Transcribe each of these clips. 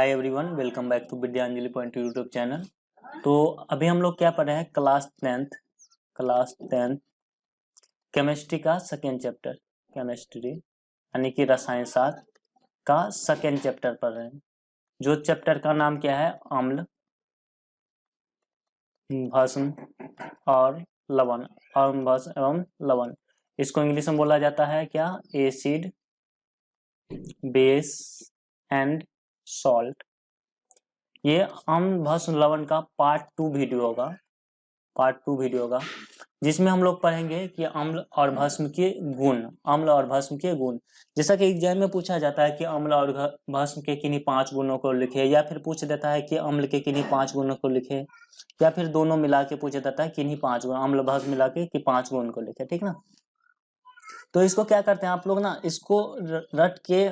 Hi everyone, welcome back to Vidyanjali point YouTube channel. तो अभी हम लोग क्या पढ़ रहे हैं, क्लास टेंथ केमिस्ट्री का सेकेंड चैप्टर, केमिस्ट्री यानी कि रसायन शास्त्र का सेकेंड चैप्टर पढ़ रहे हैं। जो चैप्टर का नाम क्या है, अम्ल, भस्म और लवण, अम्ल भस्म एवं लवण। इसको इंग्लिश में बोला जाता है क्या, एसिड, बेस एंड सॉल्ट। ये अम्ल भस्म लवण का पार्ट टू वीडियो होगा, जिसमें हम लोग पढ़ेंगे कि अम्ल और भस्म के गुण। जैसा कि एग्जाम में पूछा जाता है कि अम्ल और भस्म के किन्हीं 5 गुणों को लिखे, या फिर पूछ देता है कि अम्ल के किन्हीं 5 गुणों को लिखे, या फिर दोनों मिला के पूछा जाता है किन्हीं 5 गुण, अम्ल भस्म मिला के कि 5 गुण को लिखे, ठीक ना। तो इसको क्या करते हैं आप लोग ना, इसको रट के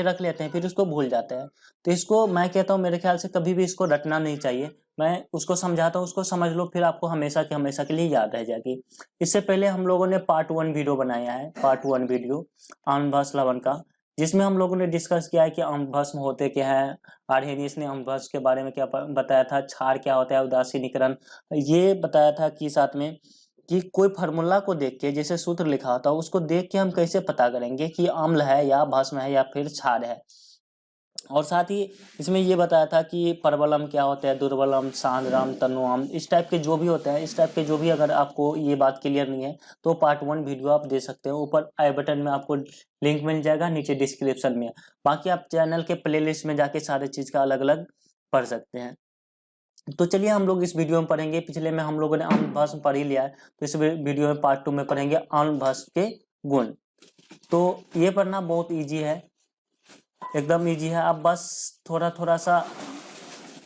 रख लेते हैं, फिर उसको भूल जाते हैं। तो इसको मैं कहता हूँ, मेरे ख्याल से कभी भी इसको रटना नहीं चाहिए। मैं उसको समझाता हूँ, उसको समझ लो, फिर आपको हमेशा के लिए याद रह जाएगी। इससे पहले हम लोगों ने पार्ट 1 वीडियो बनाया है, पार्ट 1 वीडियो अम्ल भस्म लवण का, जिसमें हम लोगों ने डिस्कस किया है कि अम्ल भस्म होते क्या है। आर्हेनियस ने अम्ल भस्म के बारे में क्या बताया था, क्षार क्या होता है, उदासीनीकरण ये बताया था, कि साथ में कि कोई फार्मूला को देख के, जैसे सूत्र लिखा होता है, उसको देख के हम कैसे पता करेंगे कि अम्ल है या भस्म है या फिर क्षार है। और साथ ही इसमें ये बताया था कि प्रबलम क्या होता है, दुर्बलम, सांद्रम, तनुअम, इस टाइप के जो भी होते हैं, इस टाइप के जो भी, अगर आपको ये बात क्लियर नहीं है तो पार्ट 1 वीडियो आप दे सकते हो। ऊपर आई बटन में आपको लिंक मिल जाएगा, नीचे डिस्क्रिप्शन में। बाकी आप चैनल के प्लेलिस्ट में जाके सारे चीज का अलग अलग पढ़ सकते हैं। तो चलिए हम लोग इस वीडियो में पढ़ेंगे, पिछले में हम लोगों ने अम्ल भस्म पढ़ ही लिया है, तो इस वीडियो में पार्ट 2 में पढ़ेंगे अम्ल भस्म के गुण। तो ये पढ़ना बहुत इजी है, एकदम इजी है। आप बस थोड़ा सा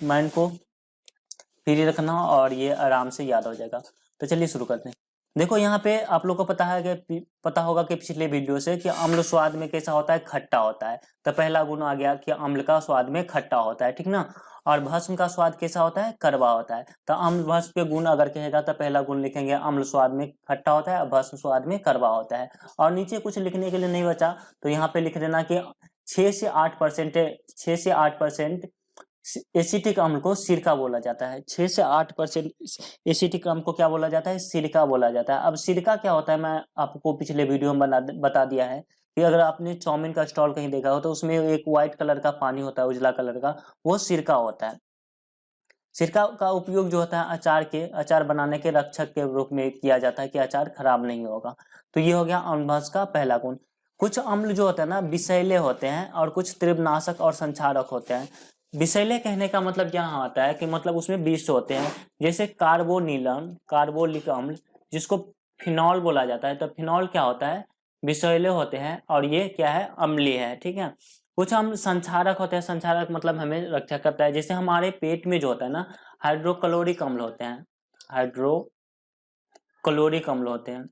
माइंड को फ्री रखना और ये आराम से याद हो जाएगा। तो चलिए शुरू करते हैं। देखो यहाँ पे आप लोग को पता होगा कि पिछले वीडियो से कि अम्ल स्वाद में कैसा होता है, खट्टा होता है। तो पहला गुण आ गया कि अम्ल का स्वाद में खट्टा होता है, ठीक ना। और भस्म का स्वाद कैसा होता है, कड़वा होता है। तो अम्ल भस्म के गुण अगर कहेगा तो पहला गुण लिखेंगे, अम्ल स्वाद में खट्टा होता है और भस्म स्वाद में कड़वा होता है। और नीचे कुछ लिखने के लिए नहीं बचा, तो यहाँ पे लिख देना कि 6 से 8% एसिटिक अम्ल को सिरका बोला जाता है। 6 से 8% एसिटिक अम्ल को क्या बोला जाता है, सिरका बोला जाता है। अब सिरका क्या होता है, मैं आपको पिछले वीडियो में बता दिया है कि अगर आपने चाउमीन का स्टॉल कहीं देखा हो तो उसमें एक व्हाइट कलर का पानी होता है, उजला कलर का, वो सिरका होता है। सिरका का उपयोग जो होता है अचार बनाने के रक्षक के रूप में किया जाता है कि अचार खराब नहीं होगा। तो ये हो गया अम्ल भस्म का पहला गुण। कुछ अम्ल जो होते हैं ना, विषैले होते हैं और कुछ त्रिवनाशक और संक्षारक होते हैं। विषैले कहने का मतलब क्या होता है कि मतलब उसमें विष होते हैं, जैसे कार्बोलिक अम्ल, जिसको फिनॉल बोला जाता है। तो फिनॉल क्या होता है, विषैले होते हैं और ये क्या है, अम्लीय है, ठीक है। कुछ अम्ल संक्षारक होते हैं, संक्षारक मतलब हमें रक्षा करता है। जैसे हमारे पेट में जो होता है ना, हाइड्रोक्लोरिक अम्ल होते हैं, हाइड्रोक्लोरिक अम्ल होते हैं।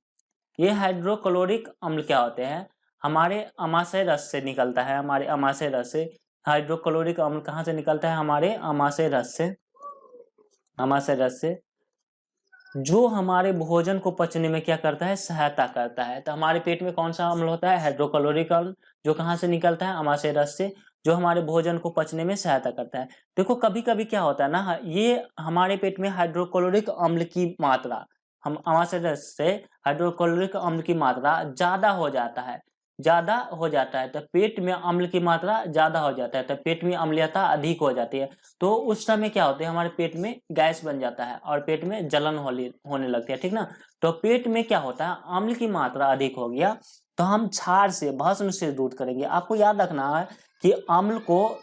ये हाइड्रोक्लोरिक अम्ल क्या होते हैं, हमारे आमाशय रस से निकलता है, हमारे आमाशय रस से। हाइड्रोक्लोरिक अम्ल कहाँ से निकलता है, हमारे आमाशय रस से, जो हमारे भोजन को पचने में क्या करता है, सहायता करता है। तो हमारे पेट में कौन सा अम्ल होता है, हाइड्रोक्लोरिक अम्ल, जो कहाँ से निकलता है, आमाशय रस से, जो हमारे भोजन को पचने में सहायता करता है। देखो कभी कभी क्या होता है ना, ये हमारे पेट में हाइड्रोक्लोरिक अम्ल की मात्रा, हम आमाशय रस से हाइड्रोक्लोरिक अम्ल की मात्रा ज्यादा हो जाता है, तो पेट में अम्ल की मात्रा ज्यादा हो जाता है, तो पेट में अम्लीयता अधिक हो जाती है। तो उस समय क्या होता है, हमारे पेट में गैस बन जाता है और पेट में जलन होने लगती है, ठीक ना। तो पेट में क्या होता है, अम्ल की मात्रा अधिक हो गया तो हम क्षार से, भस्म से दूर करेंगे। आपको याद रखना है कि अम्ल को,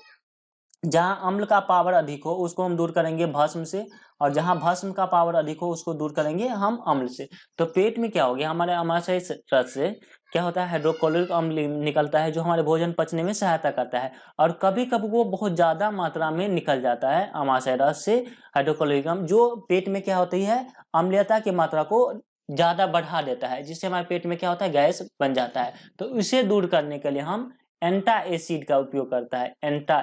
जहां अम्ल का पावर अधिक हो उसको हम दूर करेंगे भस्म से, और जहां भस्म का पावर अधिक हो उसको दूर करेंगे हम अम्ल से। तो पेट में क्या हो गया, हमारे आमाशय रस से क्या होता है, हाइड्रोक्लोरिक अम्ल निकलता है, जो हमारे भोजन पचने में सहायता करता है। और कभी कभी वो बहुत ज्यादा मात्रा में निकल जाता है आमाशय रस से हाइड्रोक्लोरिक अम्ल, जो पेट में क्या होती है, अम्लीयता की मात्रा को ज्यादा बढ़ा देता है, जिससे हमारे पेट में क्या होता है, गैस बन जाता है। तो इसे दूर करने के लिए हम एंटा एसिड का उपयोग करता है, एंटा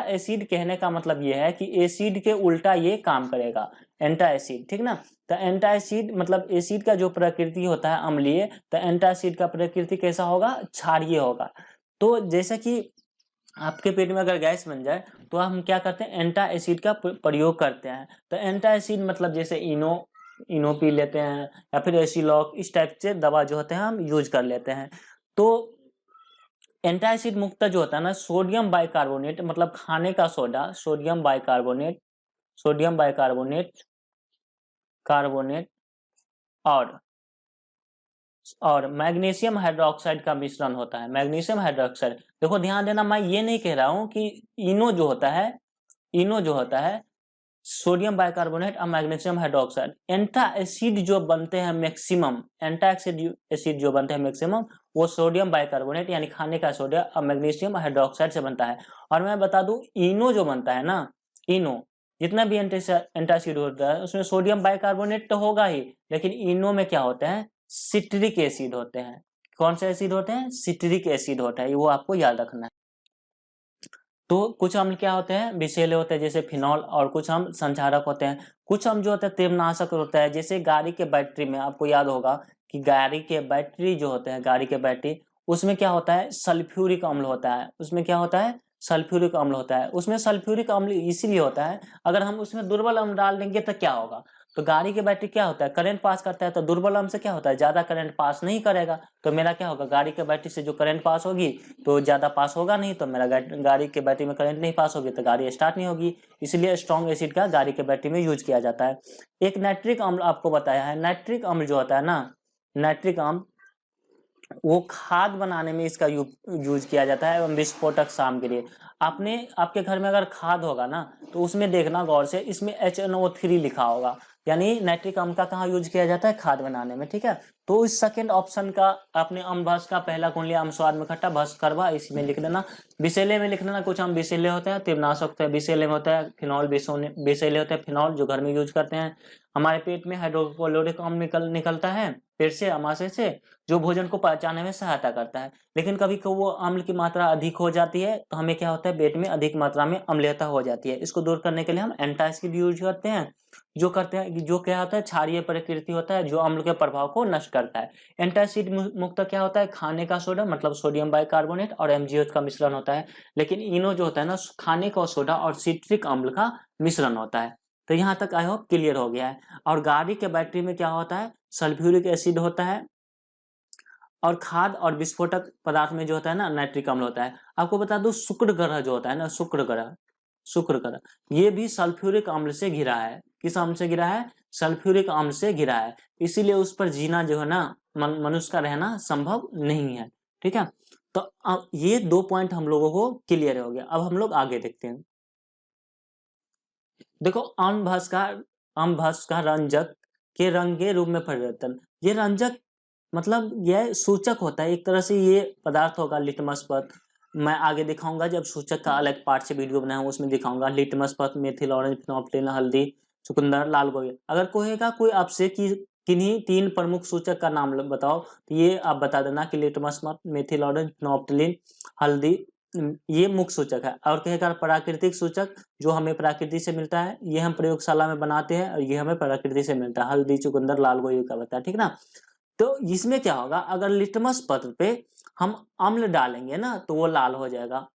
एसिड कहने का मतलब यह है कि एसिड के उल्टा ये काम करेगा, एंटा एसिड, ठीक ना। तो एंटा एसिड मतलब एसिड का जो प्रकृति होता है अम्लीय, तो एंटा एसिड का प्रकृति कैसा होगा, क्षारीय होगा। तो जैसे कि आपके पेट में अगर गैस बन जाए तो हम क्या करते हैं, एंटा एसिड का प्रयोग करते हैं। तो एंटा एसिड मतलब जैसे इनो पी लेते हैं या फिर एसिलॉक, इस टाइप से दवा जो होते हैं हम यूज कर लेते हैं। तो एंटा एसिड मुक्त जो होता है ना, सोडियम बाइकार्बोनेट मतलब खाने का soda, sodium bicarbonate, sodium bicarbonate carbonate और मैग्नीशियम हाइड्रोक्साइड का मिश्रण होता है। मैग्नीशियम हाइड्रोक्साइड, देखो ध्यान देना, मैं ये नहीं कह रहा हूं कि इनो जो होता है, इनो जो होता है सोडियम बाइकार्बोनेट और मैग्नीशियम हाइड्रोक्साइड, एंटा एसिड जो बनते हैं मैक्सिमम, एंटा एसिड जो बनते हैं मैक्सिमम, वो सोडियम बाइकार्बोनेट यानी खाने का सोडा और मैग्नीशियम हाइड्रोक्साइड से बनता है। और मैं बता दूं, इनो जो बनता है ना, इनो जितना भी एंटासिड होता है उसमें सोडियम बाइकार्बोनेट तो होगा ही, लेकिन इनो में क्या होते हैं, सिट्रिक एसिड होते हैं। कौन से एसिड होते हैं, सिट्रिक एसिड होता है, वो आपको याद रखना है। तो कुछ अम्ल क्या होते हैं, विषैले होते हैं जैसे फिनॉल, और कुछ अम्ल संचारक होते हैं। कुछ अम्ल जो होते हैं तेलनाशक होता है, जैसे गाड़ी के बैटरी में आपको याद होगा कि गाड़ी के बैटरी जो होते हैं, गाड़ी के बैटरी, उसमें क्या होता है, सल्फ्यूरिक अम्ल होता है। उसमें क्या होता है, सल्फ्यूरिक अम्ल होता है। उसमें सल्फ्यूरिक अम्ल इसीलिए होता है, अगर हम उसमें दुर्बल अम्ल डाल देंगे तो क्या होगा, तो गाड़ी के बैटरी क्या होता है, करंट पास करता है, तो दुर्बल अम्ल से क्या होता है, ज्यादा करंट पास नहीं करेगा, तो मेरा क्या होगा, गाड़ी के बैटरी से जो करंट पास होगी तो ज्यादा पास होगा नहीं, तो मेरा गाड़ी के बैटरी में करंट नहीं पास होगी तो गाड़ी स्टार्ट नहीं होगी। इसलिए स्ट्रॉन्ग एसिड का गाड़ी के बैटरी में यूज किया जाता है। एक नाइट्रिक अम्ल आपको बताया है, नाइट्रिक अम्ल जो होता है ना, नाइट्रिक अम्ल वो खाद बनाने में इसका यूज किया जाता है एवं विस्फोटक सामग्री। आपने आपके घर में अगर खाद होगा ना तो उसमें देखना गौर से, इसमें HNO3 लिखा होगा, यानी नाइट्रिक अम्ल का कहाँ यूज किया जाता है, खाद बनाने में, ठीक है। तो इस सेकंड ऑप्शन का आपने अम्ल भस्म का पहला गुण लिया, अम्ल स्वाद में खट्टा, भस्म कड़वा, इसमें लिख देना। विषैले में लिख देना, कुछ अम्ल विषैले होते हैं, तीव्रनाशक होते हैं, विषैले में होता है फिनॉल, विषैले होते हैं फिनॉल जो घर में यूज करते हैं। हमारे पेट में हाइड्रोक्लोरिक अम्ल निकलता है पेट से, अमाशय से, जो भोजन को पचाने में सहायता करता है। लेकिन कभी कभी वो अम्ल की मात्रा अधिक हो जाती है तो हमें क्या होता है, पेट में अधिक मात्रा में अम्लता हो जाती है। इसको दूर करने के लिए हम एंटासिड यूज करते हैं, जो करते हैं, जो क्या होता है, क्षारीय प्रकृति होता है, जो अम्ल के प्रभाव को नष्ट करता है। एंटासिड मुक्त क्या होता है, खाने का सोडा मतलब सोडियम बाइकार्बोनेट और MgO का मिश्रण होता है। लेकिन इनो जो होता है ना, खाने का सोडा और सिट्रिक अम्ल का मिश्रण होता है। तो यहाँ तक आई होप क्लियर हो गया है। और गाड़ी के बैटरी में क्या होता है, सल्फ्यूरिक एसिड होता है, और खाद और विस्फोटक पदार्थ में जो होता है ना, नाइट्रिक अम्ल होता है। आपको बता दूं, शुक्र ग्रह जो होता है ना, शुक्र ग्रह, शुक्र ग्रह ये भी सल्फ्यूरिक अम्ल से घिरा है। किस अम्ल से घिरा है, सल्फ्यूरिक अम्ल से घिरा है। इसीलिए उस पर जीना जो है ना, मनुष्य का रहना संभव नहीं है, ठीक है। तो अब ये 2 पॉइंट हम लोगों को क्लियर हो गया। अब हम लोग आगे देखते हैं। देखो, अम्ल भस्म का रंजक के रंग के रूप में परिवर्तन, ये रंजक मतलब यह सूचक होता है, एक तरह से ये पदार्थ होगा लिटमस पथ। मैं आगे दिखाऊंगा जब सूचक का अलग पार्ट से वीडियो बनाऊंगा, उसमें दिखाऊंगा लिटमस पथ, मेथिल ऑरेंज, फिनोप्टेन, हल्दी, चुकंदर, लाल गोभी। अगर कहेगा कोई आपसे कि किन्हीं 3 प्रमुख सूचक का नाम बताओ, तो ये आप बता देना कि लिटमस पथ, मेथिल ऑरेंज, फिनोप्टेलिन, हल्दी, ये मुख्य सूचक है। और कहेगा प्राकृतिक सूचक जो हमें प्रकृति से मिलता है, ये हम प्रयोगशाला में बनाते हैं और ये हमें प्रकृति से मिलता है, हल्दी, चुकंदर, लाल गोभी का बताया, ठीक ना। तो इसमें क्या होगा, अगर लिटमस पत्र पे हम अम्ल डालेंगे ना तो वो लाल हो जाएगा।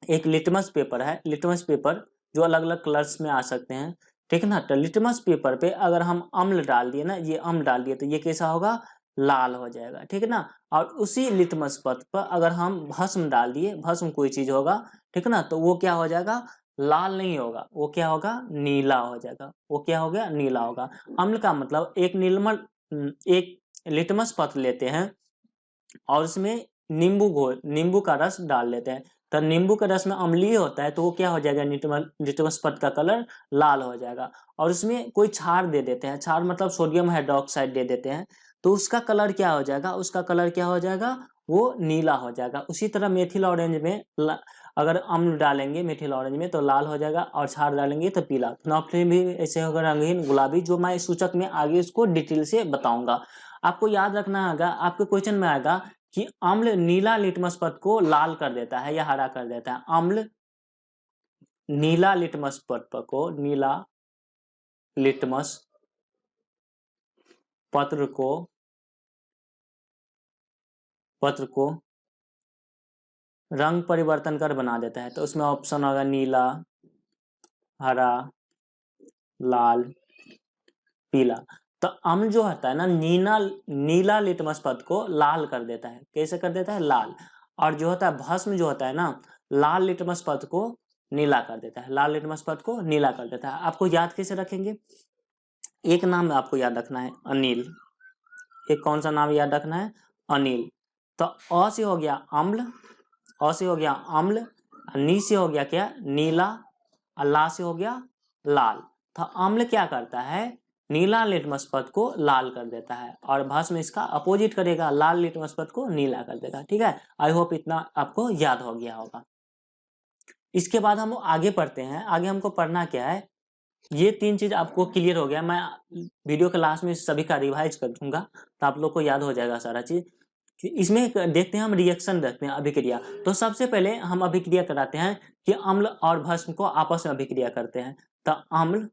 एक लिटमस पेपर है, लिटमस पेपर जो अलग अलग कलर्स में आ सकते हैं, ठीक है ना। तो लिटमस पेपर पे अगर हम अम्ल डाल दिए ना, ये अम्ल डाल दिए तो ये कैसा होगा, लाल हो जाएगा, ठीक है ना। और उसी लिटमस पत्र पर अगर हम भस्म डाल दिए, भस्म कोई चीज होगा, ठीक है ना, तो वो क्या हो जाएगा, लाल नहीं होगा, वो क्या होगा, नीला हो जाएगा। वो क्या हो गया, नीला होगा। अम्ल का मतलब एक लिटमस पत्र लेते हैं और उसमें नींबू का रस डाल लेते हैं। तो नींबू के रस में अम्लीय होता है तो वो क्या हो जाएगा, लिटमस पत्र का कलर लाल हो जाएगा। और उसमें कोई क्षार दे देते हैं, क्षार मतलब सोडियम हाइड्रोक्साइड दे देते हैं, तो उसका कलर क्या हो जाएगा, उसका कलर क्या हो जाएगा, वो नीला हो जाएगा। उसी तरह मेथिल ऑरेंज में अगर अम्ल डालेंगे मेथिल ऑरेंज में तो लाल हो जाएगा, और क्षार डालेंगे तो पीला। फिनोप्टेलिन भी ऐसे होगा, रंगीन गुलाबी, जो मैं सूचक में आगे इसको डिटेल से बताऊंगा। आपको याद रखना होगा, आपके क्वेश्चन में आएगा कि अम्ल नीला लिटमस पत्र को लाल कर देता है या हरा कर देता है। अम्ल नीला लिटमस पत्र को, नीला लिटमस पत्र को पत्र को रंग परिवर्तन कर बना देता है। तो उसमें ऑप्शन होगा नीला, हरा, लाल, पीला। तो अम्ल जो होता है ना नीला लिटमस पथ को लाल कर देता है। कैसे कर देता है? लाल। और जो होता है भस्म जो होता है ना लाल लिटमस पथ को नीला कर देता है। लाल लिटमस पथ को नीला कर देता है। आपको याद कैसे रखेंगे? एक नाम आपको याद रखना है, अनिल। एक कौन सा नाम याद रखना है? अनिल। तो अ से हो गया अम्ल, अ से हो गया अम्ल, नी से हो गया क्या? नीला, और ला से हो गया लाल। तो अम्ल क्या करता है? नीला लिटमस पथ को लाल कर देता है, और भस्म इसका अपोजिट करेगा, लाल लिटमस पथ को नीला कर देगा। ठीक है, आई होप इतना आपको याद हो गया होगा। इसके बाद हम आगे पढ़ते हैं। आगे हमको पढ़ना क्या है? ये 3 चीज आपको क्लियर हो गया। मैं वीडियो के लास्ट में सभी का रिवाइज कर दूंगा, तो आप लोग को याद हो जाएगा सारा चीज। इसमें देखते हैं हम रिएक्शन देखते हैं, अभिक्रिया। तो सबसे पहले हम अभिक्रिया कराते हैं कि अम्ल और भस्म को आपस में अभिक्रिया करते हैं। तो अम्ल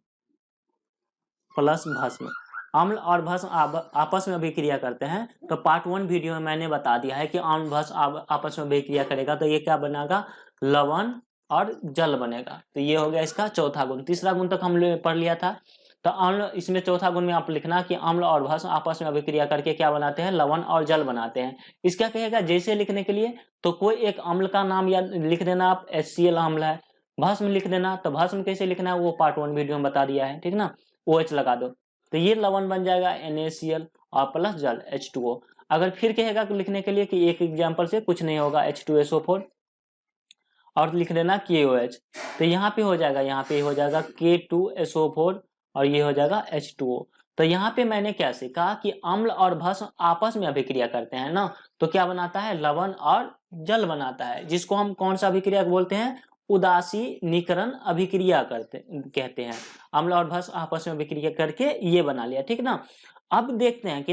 प्लस भस्म, अम्ल और भस्म आपस में अभिक्रिया करते हैं। तो पार्ट 1 वीडियो में मैंने बता दिया है कि अम्ल भस्म आपस में अभिक्रिया करेगा तो ये क्या बनेगा? लवण और जल बनेगा। तो ये हो गया इसका चौथा गुण। तीसरा गुण तक हम पढ़ लिया था। तो अम्ल, इसमें चौथा गुण में आप लिखना कि अम्ल और भस्म आपस में अभिक्रिया करके क्या बनाते हैं? लवण और जल बनाते हैं। इसका कहेगा जैसे लिखने के लिए, तो कोई एक अम्ल का नाम या लिख देना आप, HCl अम्ल है। भस्म लिख देना, तो भस्म कैसे लिखना है वो पार्ट 1 वीडियो में बता दिया है, ठीक ना। OH लगा दो, तो ये लवण बन जाएगा NaCl और प्लस जल H2O। अगर फिर कहेगा कि लिखने के लिए कि एक एग्जाम्पल से कुछ नहीं होगा, H2SO4 और लिख देना KOH। तो यहाँ पे हो जाएगा, यहाँ पे हो जाएगा K2SO4 और ये हो जाएगा H2O। तो यहाँ पे मैंने क्या सीखा कि अम्ल और भस्म आपस में अभिक्रिया करते हैं ना, तो क्या बनाता है? लवण और जल बनाता है, जिसको हम कौन सा अभिक्रिया बोलते हैं? उदासीनीकरण अभिक्रिया कहते हैं। अम्ल और भस्म आपस में अभिक्रिया करके ये बना लिया, ठीक ना। अब देखते हैं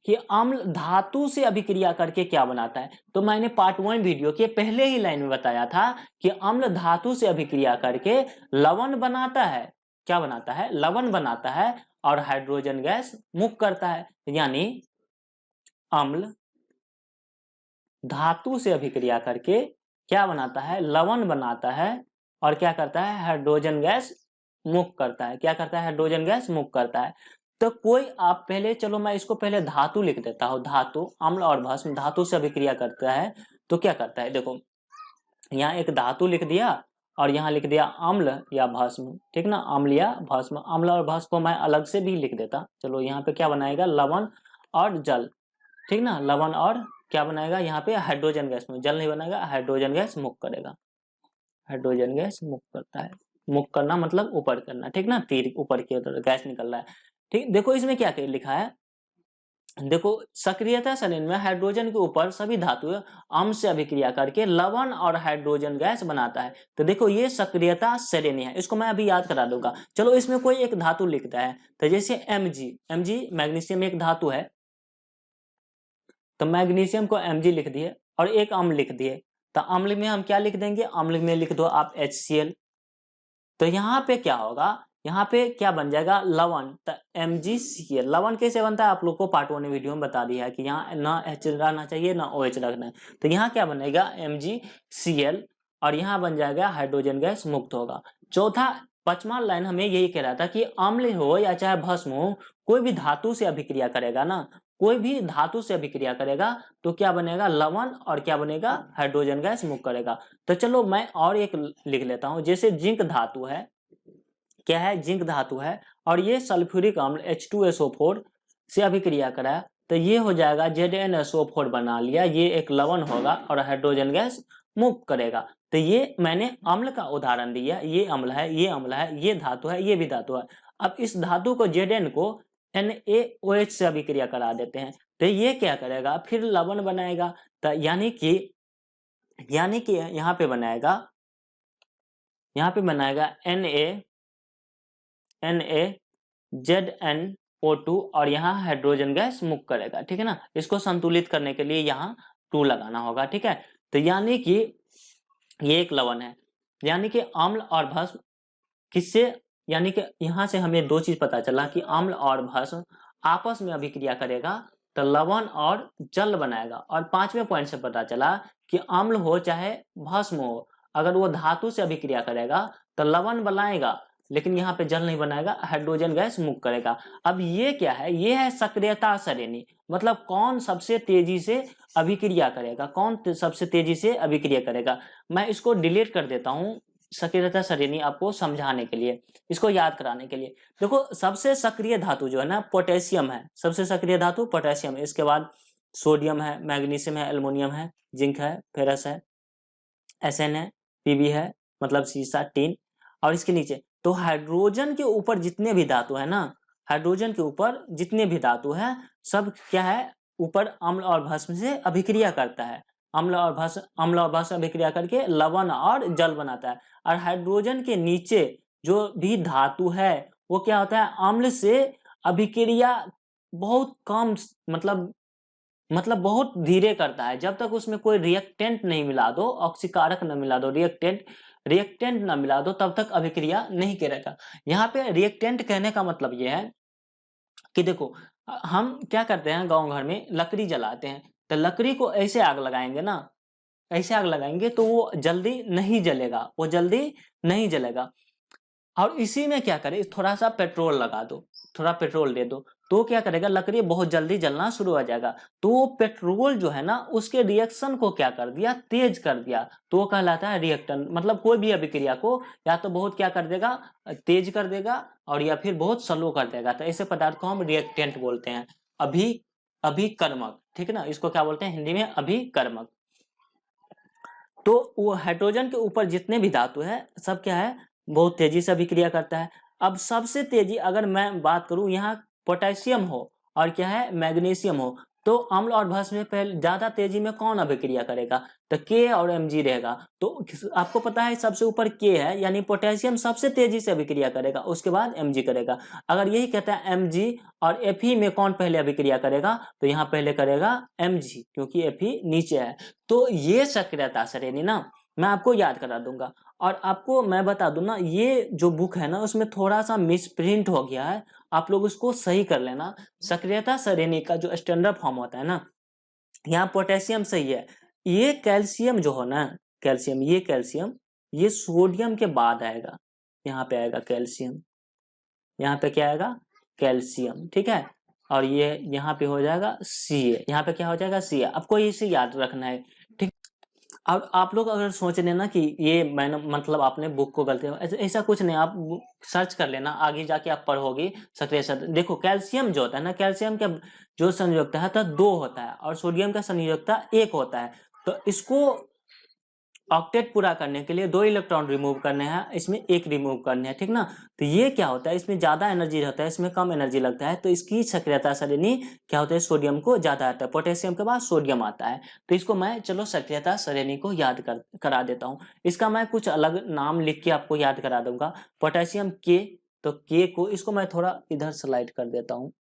कि अम्ल धातु से अभिक्रिया करके क्या बनाता है। तो मैंने पार्ट 1 वीडियो के पहले ही लाइन में बताया था कि अम्ल धातु से अभिक्रिया करके लवण बनाता है। क्या बनाता है? लवण बनाता है और हाइड्रोजन गैस मुक्त करता है। यानी अम्ल धातु से अभिक्रिया करके क्या बनाता है? लवण बनाता है और क्या करता है? हाइड्रोजन गैस मुक्त करता है। क्या करता है? हाइड्रोजन गैस मुक्त करता है। तो कोई आप पहले, चलो मैं इसको पहले धातु लिख देता हूं। धातु, अम्ल और भस्म धातु से अभिक्रिया करता है तो क्या करता है? देखो यहाँ एक धातु लिख दिया और यहाँ लिख दिया अम्ल या भस्म, ठीक ना। अम्ल या भस्म, अम्ल और भस्म को मैं अलग से भी लिख देता। चलो यहाँ पे क्या बनाएगा? लवण और जल, ठीक ना। लवण और क्या बनाएगा? यहाँ पे हाइड्रोजन गैस में, जल नहीं बनाएगा, हाइड्रोजन गैस मुक्त करेगा। हाइड्रोजन गैस मुक्त करता है। मुक्त करना मतलब ऊपर करना, ठीक ना। तीर ऊपर की ओर गैस निकल रहा है, ठीक। देखो इसमें क्या लिखा है, देखो सक्रियता संलयन में हाइड्रोजन के ऊपर सभी धातु अम्ल से अभिक्रिया करके लवण और हाइड्रोजन गैस बनाता है। तो देखो ये सक्रियता संलयन है, इसको मैं अभी याद करा दूंगा। चलो इसमें कोई एक धातु लिखता है, तो जैसे Mg मैग्नीशियम एक धातु है, तो मैग्नीशियम को Mg लिख दिए और एक अम्ल लिख दिए। तो अम्ल में हम क्या लिख देंगे? अम्ल में लिख दो आप HCl। तो यहाँ पे क्या होगा? यहाँ पे क्या बन जाएगा? लवण। तो MgCl लवण कैसे बनता है आप लोग को पार्ट 1 वीडियो में बता दिया है कि यहाँ ना H रहना चाहिए ना OH रखना है। तो यहाँ क्या बनेगा? MgCl और यहाँ बन जाएगा हाइड्रोजन गैस मुक्त होगा। चौथा, 5वां लाइन हमें यही कह रहा था कि अम्ल हो या चाहे भस्म हो, कोई भी धातु से अभिक्रिया करेगा ना, कोई भी धातु से अभिक्रिया करेगा तो क्या बनेगा? लवण और क्या बनेगा? हाइड्रोजन गैस मुक्त करेगा। तो चलो मैं और एक लिख लेता हूं, जैसे जिंक धातु है, क्या है? जिंक धातु है और ये सल्फ्यूरिक अम्ल H2SO4 से अभिक्रिया करा, तो ये हो जाएगा ZnSO4 बना लिया, ये एक लवण होगा और हाइड्रोजन गैस मुक्त करेगा। तो ये मैंने अम्ल का उदाहरण दिया, ये अम्ल है, ये अम्ल है, ये धातु है, ये भी धातु है। अब इस धातु को Zn को NaOH से अभिक्रिया करा देते हैं, तो ये क्या करेगा? फिर लवण बनाएगा। तो यानी कि यहाँ पे बनाएगा NaZnO2 और यहाँ हाइड्रोजन गैस मुक्त करेगा, ठीक है ना। इसको संतुलित करने के लिए यहाँ 2 लगाना होगा, ठीक है। तो यानी कि ये एक लवण है, यानी कि अम्ल और भस्म किससे, यानी कि यहाँ से हमें 2 चीज पता चला कि अम्ल और भस्म आपस में अभिक्रिया करेगा तो लवण और जल बनाएगा। और 5वें पॉइंट से पता चला कि अम्ल हो चाहे भस्म हो, अगर वो धातु से अभिक्रिया करेगा तो लवण बनाएगा, लेकिन यहाँ पे जल नहीं बनाएगा, हाइड्रोजन गैस मुक्त करेगा। अब ये क्या है, ये है सक्रियता श्रेणी, मतलब कौन सबसे तेजी से अभिक्रिया करेगा, कौन सबसे तेजी से अभिक्रिया करेगा। मैं इसको डिलीट कर देता हूँ सक्रियता श्रेणी आपको समझाने के लिए, इसको याद कराने के लिए। देखो सबसे सक्रिय धातु जो है ना पोटेशियम है, सबसे सक्रिय धातु पोटेशियम है, इसके बाद सोडियम है, मैग्नीशियम है, एल्युमिनियम है, जिंक है, फेरस है, एसएन है, पीबी है मतलब सीसा, टीन, और इसके नीचे तो हाइड्रोजन के ऊपर जितने भी धातु है ना, हाइड्रोजन के ऊपर जितने भी धातु है सब क्या है, ऊपर अम्ल और भस्म से अभिक्रिया करता है, अम्ल और भस्म अभिक्रिया करके लवण और जल बनाता है। और हाइड्रोजन के नीचे जो भी धातु है वो क्या होता है, अम्ल से अभिक्रिया बहुत कम, मतलब बहुत धीरे करता है, जब तक उसमें कोई रिएक्टेंट नहीं मिला दो, ऑक्सीकारक न मिला दो, रिएक्टेंट न मिला दो, तब तक अभिक्रिया नहीं करेगा। यहाँ पे रिएक्टेंट कहने का मतलब यह है कि देखो हम क्या करते हैं, गांव घर में लकड़ी जलाते हैं, तो लकड़ी को ऐसे आग लगाएंगे ना, ऐसे आग लगाएंगे तो वो जल्दी नहीं जलेगा, वो जल्दी नहीं जलेगा। और इसी में क्या करें, थोड़ा सा पेट्रोल लगा दो, थोड़ा पेट्रोल दे दो, तो क्या करेगा, लकड़ी बहुत जल्दी जलना शुरू हो जाएगा। तो वो पेट्रोल जो है ना उसके रिएक्शन को क्या कर दिया, तेज कर दिया, तो वो कहलाता है रिएक्टेंट। मतलब कोई भी अभिक्रिया को या तो बहुत क्या कर देगा, तेज कर देगा, और या फिर बहुत स्लो कर देगा, तो ऐसे पदार्थ को हम रिएक्टेंट बोलते हैं। अभिकर्मक, ठीक है ना, इसको क्या बोलते हैं हिंदी में, अभिकर्मक। तो वो हाइड्रोजन के ऊपर जितने भी धातु है सब क्या है, बहुत तेजी से अभिक्रिया करता है। अब सबसे तेजी अगर मैं बात करूं, यहाँ पोटेशियम हो और क्या है मैग्नीशियम हो, तो अम्ल और भस्म में पहले ज्यादा तेजी में कौन अभिक्रिया करेगा, तो के और एमजी रहेगा। तो आपको पता है सबसे ऊपर के है, यानी पोटेशियम सबसे तेजी से अभिक्रिया करेगा, उसके बाद एमजी करेगा। अगर यही कहता है एमजी और एफई में कौन पहले अभिक्रिया करेगा, तो यहाँ पहले करेगा एमजी, क्योंकि एफई नीचे है। तो ये सक्रियता श्रेणी ना मैं आपको याद करा दूंगा। और आपको मैं बता दूं ना, ये जो बुक है ना उसमें थोड़ा सा मिसप्रिंट हो गया है, आप लोग उसको सही कर लेना। सक्रियता श्रेणी का जो स्टैंडर्ड फॉर्म होता है ना, यहाँ पोटेशियम सही है, ये कैल्शियम जो हो ना, कैल्शियम, ये कैल्शियम ये सोडियम के बाद आएगा, यहाँ पे आएगा कैल्शियम, यहाँ पे क्या आएगा, कैल्शियम, ठीक है। और ये यहाँ पे हो जाएगा सी, यहाँ पे क्या हो जाएगा सी। आपको इसे याद रखना है, ठीक। अब आप लोग अगर सोच लेना कि ये मैंने मतलब आपने बुक को गलती, ऐसा कुछ नहीं, आप सर्च कर लेना, आगे जाके आप पढ़ोगे सक्रिय शब्द। देखो कैल्शियम जो होता है ना, कैल्शियम का जो संयोजकता है तो 2 होता है, और सोडियम का संयोजकता 1 होता है। तो इसको ऑक्टेट पूरा करने के लिए 2 इलेक्ट्रॉन रिमूव करने हैं, इसमें 1 रिमूव करने हैं, ठीक ना। तो ये क्या होता है, इसमें ज्यादा एनर्जी रहता है, इसमें कम एनर्जी लगता है, तो इसकी सक्रियता श्रेणी क्या होता है, सोडियम को ज्यादा आता है, पोटेशियम के बाद सोडियम आता है। तो इसको मैं चलो सक्रियता श्रेणी को याद करा देता हूँ। इसका मैं कुछ अलग नाम लिख के आपको याद करा दूंगा। पोटेशियम के, तो के को इसको मैं थोड़ा इधर स्लाइड कर देता हूँ,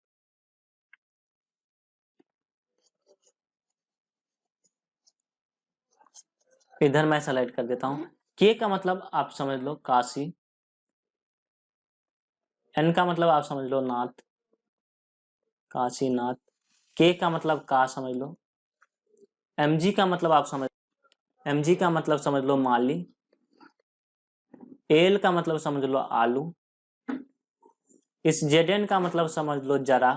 इधर मैं स्लाइड कर देता हूँ। के का मतलब आप समझ लो काशी, एन का मतलब आप समझ लो नाथ, काशीनाथ। के का मतलब का समझ लो, एमजी का मतलब आप समझ, एमजी का मतलब समझ लो माली, एल का मतलब समझ लो आलू, इस जेडन का मतलब समझ लो जरा,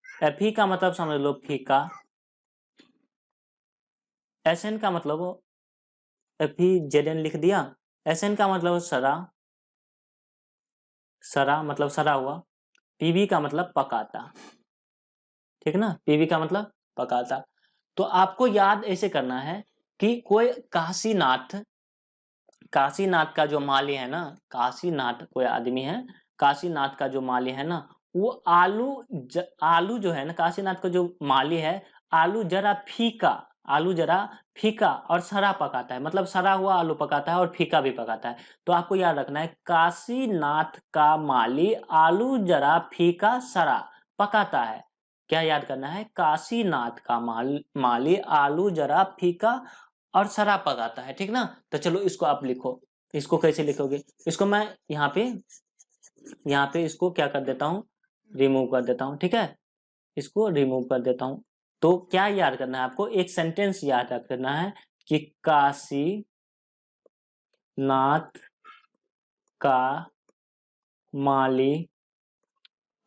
एफी का मतलब समझ लो फीका, एसएन का मतलब एफी जेडन लिख दिया, एसएन का मतलब सरा, सरा मतलब सरा हुआ, पीबी का मतलब पकाता, ठीक ना, पीबी का मतलब पकाता। तो आपको याद ऐसे करना है कि कोई काशीनाथ, काशीनाथ का जो माली है ना, काशीनाथ कोई आदमी है, काशीनाथ का जो माली है ना, वो आलू जो है ना, काशीनाथ का जो माली है, आलू जरा फीका, आलू जरा फीका और सरा पकाता है, मतलब सरा हुआ आलू पकाता है और फीका भी पकाता है। तो आपको याद रखना है काशीनाथ का माली आलू जरा फीका सरा पकाता है। क्या याद करना है, काशीनाथ का माली आलू जरा फीका और शराब पकाता है, ठीक ना। तो चलो इसको आप लिखो, इसको कैसे लिखोगे, इसको मैं यहाँ पे इसको क्या कर देता हूँ, रिमूव कर देता हूँ, ठीक है, इसको रिमूव कर देता हूँ। तो क्या याद करना है आपको, एक सेंटेंस याद रखना है कि काशी नाथ का माली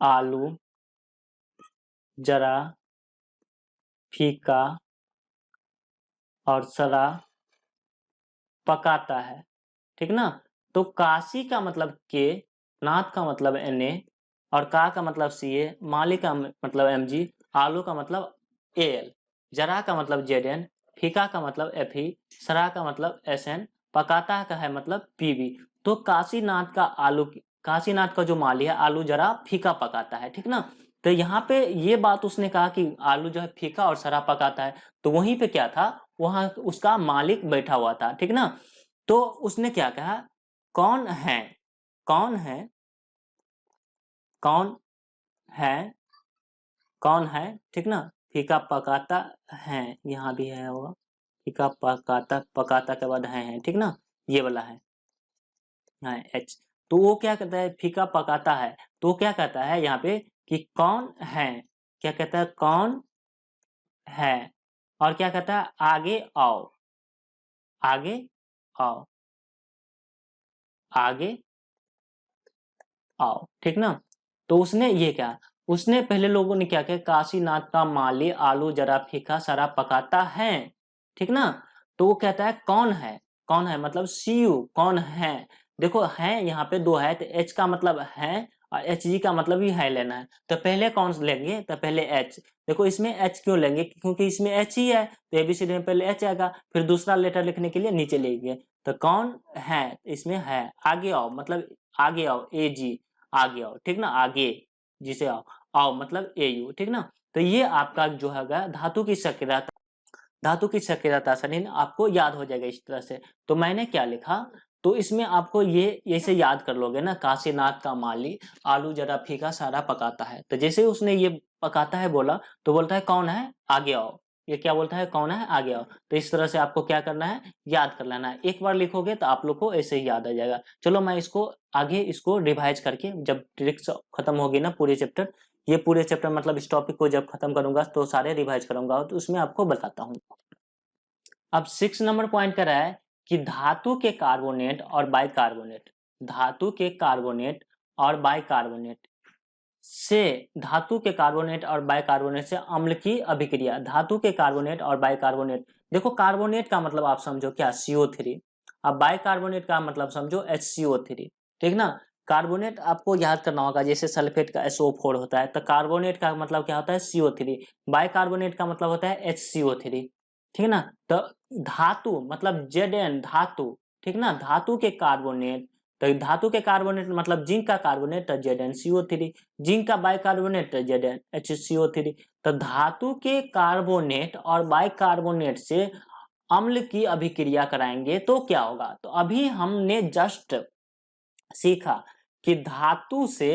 आलू जरा फीका और सरा पकाता है, ठीक ना। तो काशी का मतलब के, नाथ का मतलब Na, और का मतलब Ca, माली का मतलब Mg, आलू का मतलब Al, जरा का मतलब Zn, फीका का मतलब Fe, सरा का मतलब Sn, पकाता का है मतलब Pb। तो काशीनाथ का आलू, काशीनाथ का जो माली है आलू जरा फीका पकाता है, ठीक ना। तो यहाँ पे ये बात उसने कहा कि आलू जो है फीका और सरा पकाता है, तो वहीं पे क्या था, वहां उसका मालिक बैठा हुआ था, ठीक ना। तो उसने क्या कहा, कौन है, कौन है, कौन है, कौन है, ठीक ना। फीका पकाता है, यहाँ भी है होगा, फीका पकाता, पकाता के बाद है, ठीक ना, ये वाला है एच। तो वो क्या कहता है, फीका पकाता है, तो क्या कहता है यहाँ पे कि कौन है, क्या कहता है, कौन है, और क्या कहता है, आगे आओ, आगे आओ, आगे आओ, ठीक ना। तो उसने ये क्या, उसने पहले लोगों ने क्या किया, काशीनाथ का माली आलू जरा फीका सारा पकाता है, ठीक ना। तो वो कहता है कौन है, कौन है मतलब सीयू, कौन है। देखो है यहाँ पे दो है, तो एच का मतलब है और एच जी का मतलब भी है लेना है, तो पहले कौन लेंगे, तो पहले एच। देखो इसमें एच क्यों लेंगे, क्योंकि इसमें एच ही है, तो एबीसीडी में पहले एच आएगा, फिर दूसरा लेटर लिखने के लिए नीचे लेंगे। तो कौन है, इसमें है, आगे आओ मतलब आगे आओ, ए जी, आगे आओ, ठीक ना, आगे जिसे आओ, आओ मतलब एयू, ठीक ना। तो ये आपका जो है धातु की सक्रियता, धातु की सक्रियता सारणी आपको याद हो जाएगा इस तरह से। तो मैंने क्या लिखा, तो इसमें आपको ये ऐसे याद कर लोगे ना, काशीनाथ का माली आलू जरा फीका सारा पकाता है, तो जैसे उसने ये पकाता है बोला, तो बोलता है कौन है, आगे आओ। ये क्या बोलता है, कौन है, आगे आओ। तो इस तरह से आपको क्या करना है, याद कर लेना है। एक बार लिखोगे तो आप लोग को ऐसे ही याद आ जाएगा। चलो मैं इसको आगे इसको रिवाइज करके, जब ट्रिक्स खत्म होगी ना पूरे चैप्टर, ये पूरे चैप्टर मतलब इस टॉपिक को जब खत्म करूंगा तो सारे रिवाइज करूंगा, तो उसमें आपको बताता हूँ। अब 6 नंबर पॉइंट कर रहा है कि धातु के कार्बोनेट और बाइकार्बोनेट, धातु के कार्बोनेट और बाइकार्बोनेट से, धातु के कार्बोनेट और बाइकार्बोनेट से अम्ल की अभिक्रिया, धातु के कार्बोनेट और बाइकार्बोनेट। देखो कार्बोनेट का मतलब आप समझो क्या, CO3। अब बाइकार्बोनेट का मतलब समझो HCO3, ठीक ना। कार्बोनेट आपको याद करना होगा, जैसे सल्फेट का SO4 होता है, तो कार्बोनेट का मतलब क्या होता है, CO3। बाइकार्बोनेट का मतलब होता है HCO3, ठीक ना। तो धातु मतलब Zn धातु, ठीक ना, धातु के कार्बोनेट, तो धातु के कार्बोनेट मतलब जिंक का कार्बोनेट तो ZnCO3, जिंक का बाइकार्बोनेट तो ZnHCO3। तो धातु के कार्बोनेट और बाइकार्बोनेट से अम्ल की अभिक्रिया कराएंगे तो क्या होगा। तो अभी हमने जस्ट सीखा कि धातु से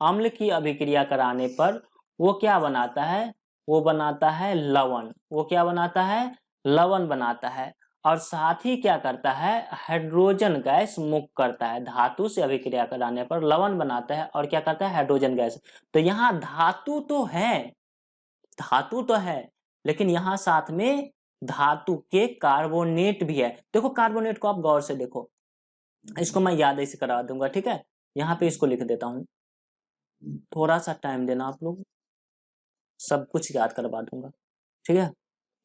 अम्ल की अभिक्रिया कराने पर वो क्या बनाता है, वो बनाता है लवण, वो क्या बनाता है, लवण बनाता है, और साथ ही क्या करता है, हाइड्रोजन गैस मुक्त करता है। धातु से अभिक्रिया कराने पर लवण बनाता है और क्या करता है, हाइड्रोजन गैस। तो यहाँ धातु तो है, धातु तो है, लेकिन यहाँ साथ में धातु के कार्बोनेट भी है। देखो कार्बोनेट को आप गौर से देखो, इसको मैं याद ऐसे करा दूंगा, ठीक है। यहाँ पे इसको लिख देता हूँ, थोड़ा सा टाइम देना आप लोग, सब कुछ याद करवा दूंगा, ठीक है।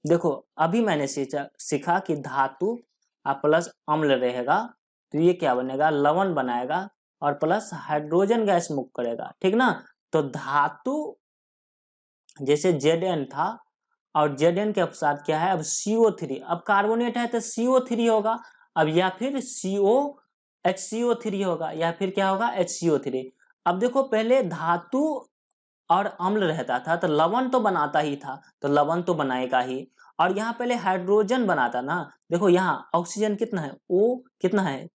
देखो अभी मैंने सीखा कि धातु प्लस अम्ल रहेगा, तो ये क्या बनेगा, लवण बनाएगा और प्लस हाइड्रोजन गैस मुक्त करेगा, ठीक ना। तो धातु जैसे Zn था, और Zn के साथ क्या है, अब CO3, अब कार्बोनेट है तो CO3 होगा, अब या फिर HCO3 होगा, या फिर क्या होगा, HCO3। अब देखो पहले धातु और अम्ल रहता था तो लवण तो बनाता ही था, तो लवण तो बनाएगा ही, और यहाँ पहले हाइड्रोजन बनाता ना। देखो यहाँ ऑक्सीजन कितना है, O कितना है,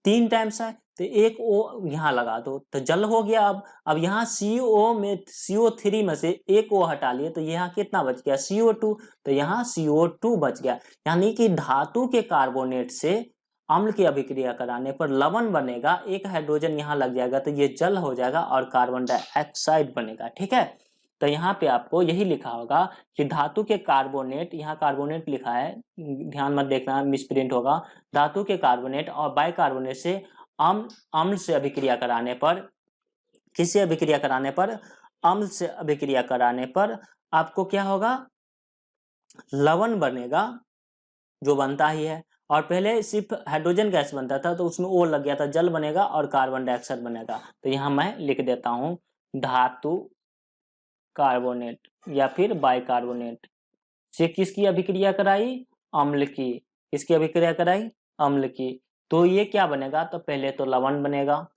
3 टाइम्स है, तो एक O यहाँ लगा दो तो जल हो गया। अब यहाँ CO में CO3 में से एक O हटा लिए तो यहाँ कितना बच गया, CO2, तो यहाँ CO2 बच गया। यानी कि धातु के कार्बोनेट से अम्ल की अभिक्रिया कराने पर लवण बनेगा, एक हाइड्रोजन यहाँ लग जाएगा तो ये जल हो जाएगा और कार्बन डाइऑक्साइड बनेगा, ठीक है। तो यहाँ पे आपको यही लिखा होगा कि धातु के कार्बोनेट, यहाँ कार्बोनेट लिखा है, ध्यान मत देखना मिसप्रिंट होगा, धातु के कार्बोनेट और बाइकार्बोनेट से अम्ल से अभिक्रिया कराने पर, किससे अभिक्रिया कराने पर, अम्ल से अभिक्रिया कराने पर आपको क्या होगा, लवण बनेगा, जो बनता ही है। और पहले सिर्फ हाइड्रोजन गैस बनता था तो उसमें ओ लग गया था, जल बनेगा और कार्बन डाइऑक्साइड बनेगा। तो यहाँ मैं लिख देता हूं धातु कार्बोनेट या फिर बाइकार्बोनेट से किसकी अभिक्रिया कराई, अम्ल की, किसकी अभिक्रिया कराई, अम्ल की। तो ये क्या बनेगा, तो पहले तो लवण बनेगा,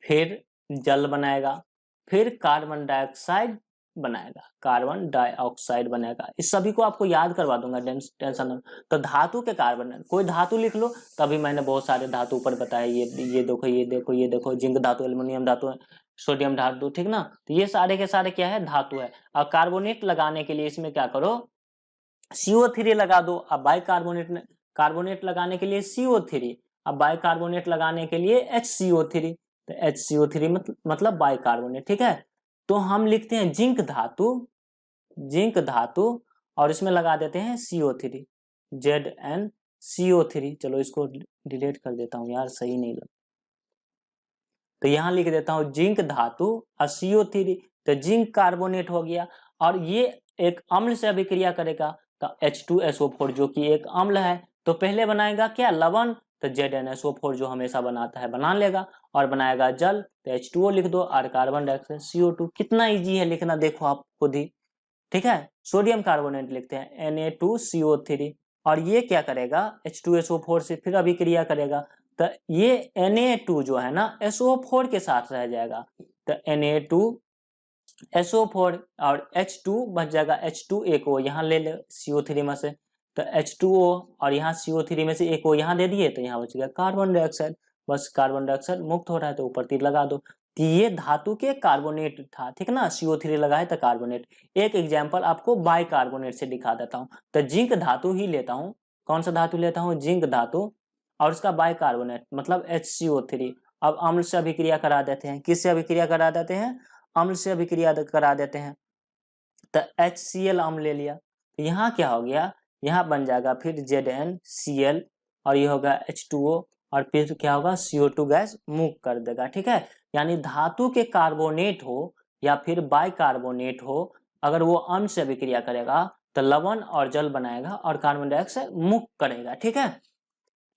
फिर जल बनाएगा, फिर कार्बन डाइऑक्साइड बनाएगा, कार्बन डाइऑक्साइड बनेगा। इस सभी को आपको याद करवा दूंगा, टेंशन न। तो धातु के कार्बन, कोई धातु लिख लो, तभी मैंने बहुत सारे धातु ऊपर बताया, ये देखो, ये देखो, ये देखो, जिंक धातु, एल्युमिनियम धातु, सोडियम धातु, ठीक ना। तो ये सारे के सारे क्या है, धातु है। और कार्बोनेट लगाने के लिए इसमें क्या करो, CO3 लगा दो। अब बाइकार्बोनेट, कार्बोनेट लगाने के लिए CO3, अब बाइकार्बोनेट लगाने के लिए HCO3, तो HCO3 मतलब बाइकार्बोनेट, ठीक है। तो हम लिखते हैं जिंक धातु, जिंक धातु, और इसमें लगा देते हैं CO3, ZnCO3। चलो इसको डिलीट कर देता हूं यार, सही नहीं लग। तो यहां लिख देता हूं जिंक धातु और CO3, तो जिंक कार्बोनेट हो गया। और ये एक अम्ल से अभिक्रिया करेगा, तो H2SO4 जो कि एक अम्ल है, तो पहले बनाएगा क्या, लवण, तो ZnSO4 जो हमेशा बनाता है बना लेगा, और बनाएगा जल, तो H2O लिख दो, और कार्बन डाइऑक्साइड CO2। कितना इजी है लिखना, देखो आप खुद ही, ठीक है। सोडियम कार्बोनेट लिखते हैं Na2CO3, और ये क्या करेगा, H2SO4 से फिर अभिक्रिया करेगा, तो ये Na2 जो है ना SO4 के साथ रह जाएगा, तो Na2SO4 और H2 बच जाएगा, H2 एक O यहाँ ले ले CO3 में से, तो H2O, और यहाँ CO3 में से एक O यहाँ दे दिए, तो यहाँ बच गया कार्बन डाइऑक्साइड। बस कार्बन डाइऑक्साइड मुक्त हो रहा है, तो ऊपर तीर लगा दो। तो ये धातु के कार्बोनेट था, ठीक ना, CO3 लगा है तो कार्बोनेट। एक एग्जाम्पल आपको बाइकार्बोनेट से दिखा देता हूँ। तो जिंक धातु ही लेता हूँ, कौन सा धातु लेता हूँ, जिंक धातु, और उसका बाइकार्बोनेट मतलब HCO3। अब अम्ल से अभिक्रिया करा देते हैं, किससे अभिक्रिया करा देते हैं, अम्ल से अभिक्रिया करा देते हैं, तो HCl अम्ल ले लिया। तो यहाँ क्या हो गया, यहाँ बन जाएगा फिर ZnCl, और ये होगा H2O, और फिर क्या होगा, CO2 गैस मुक्त कर देगा, ठीक है। यानी धातु के कार्बोनेट हो या फिर बाइकार्बोनेट हो, अगर वो अम्ल से अभिक्रिया करेगा तो लवण और जल बनाएगा और कार्बन डाइऑक्साइड मुक्त करेगा, ठीक है।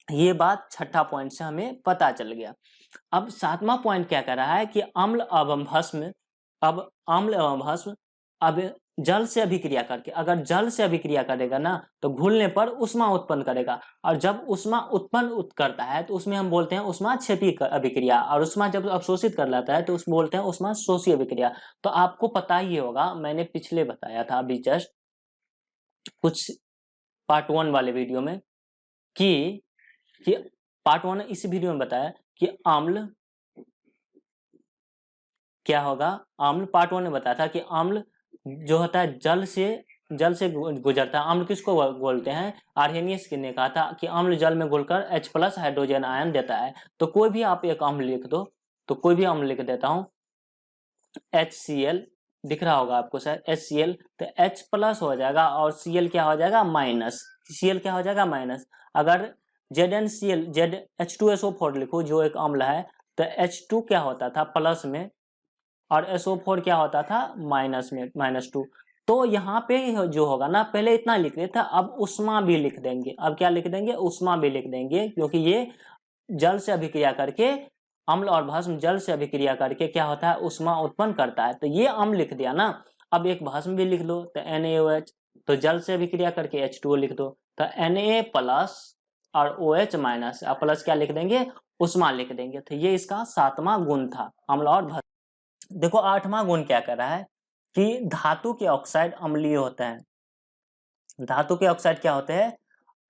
ये बात छठा पॉइंट से हमें पता चल गया। अब सातवां पॉइंट क्या कह रहा है कि अम्ल एवं भस्म, अब अम्ल एवं भस्म अब जल से अभिक्रिया करके, अगर जल से अभिक्रिया करेगा ना तो घुलने पर उष्मा उत्पन्न करेगा, और जब उष्मा उत्पन्न करता है तो उसमें हम बोलते हैं उष्मा क्षेपी अभिक्रिया, और उष्मा जब अवशोषित कर लेता है तो उसमें बोलते हैं उष्मा शोषी अभिक्रिया। तो आपको पता ही होगा, मैंने पिछले बताया था अभी जस्ट कुछ पार्ट 1 वाले वीडियो में, कि पार्ट 1 इस वीडियो में बताया कि अम्ल क्या होगा, अम्ल पार्ट 1 में बताया था कि अम्ल जो होता है जल से गुजरता है। अम्ल किसको बोलते हैं, आर्हेनियस ने कहा था कि अम्ल जल में घुलकर H+ हाइड्रोजन आयन देता है। तो कोई भी आप एक अम्ल लिख दो, तो कोई भी अम्ल लिख देता हूं, HCl दिख रहा होगा आपको शायद, HCl, तो H+ हो जाएगा, और Cl क्या हो जाएगा, माइनस, Cl क्या हो जाएगा, माइनस। अगर ZnCl, H2SO4 लिखो जो एक अम्ल है, तो H2 क्या होता था प्लस में, और SO4 क्या होता था माइनस में, -2। तो यहाँ पे जो होगा ना, पहले इतना लिख रहे थे, अब उष्मा भी लिख देंगे। अब क्या लिख देंगे, उष्मा भी लिख देंगे, क्योंकि ये जल से अभिक्रिया करके, अम्ल और भस्म जल से अभिक्रिया करके क्या होता है, उष्मा उत्पन्न करता है। तो ये अम्ल लिख दिया ना, अब एक भस्म भी लिख लो, तो NaOH, तो जल से अभिक्रिया करके H2O लिख दो, तो Na+ और OH-, और प्लस क्या लिख देंगे, उष्मा लिख देंगे। तो ये इसका 7वां गुण था, अम्ल और भस्म। देखो 8वां गुण क्या कर रहा है कि धातु के ऑक्साइड अम्लीय होते हैं। धातु के ऑक्साइड क्या होते हैं,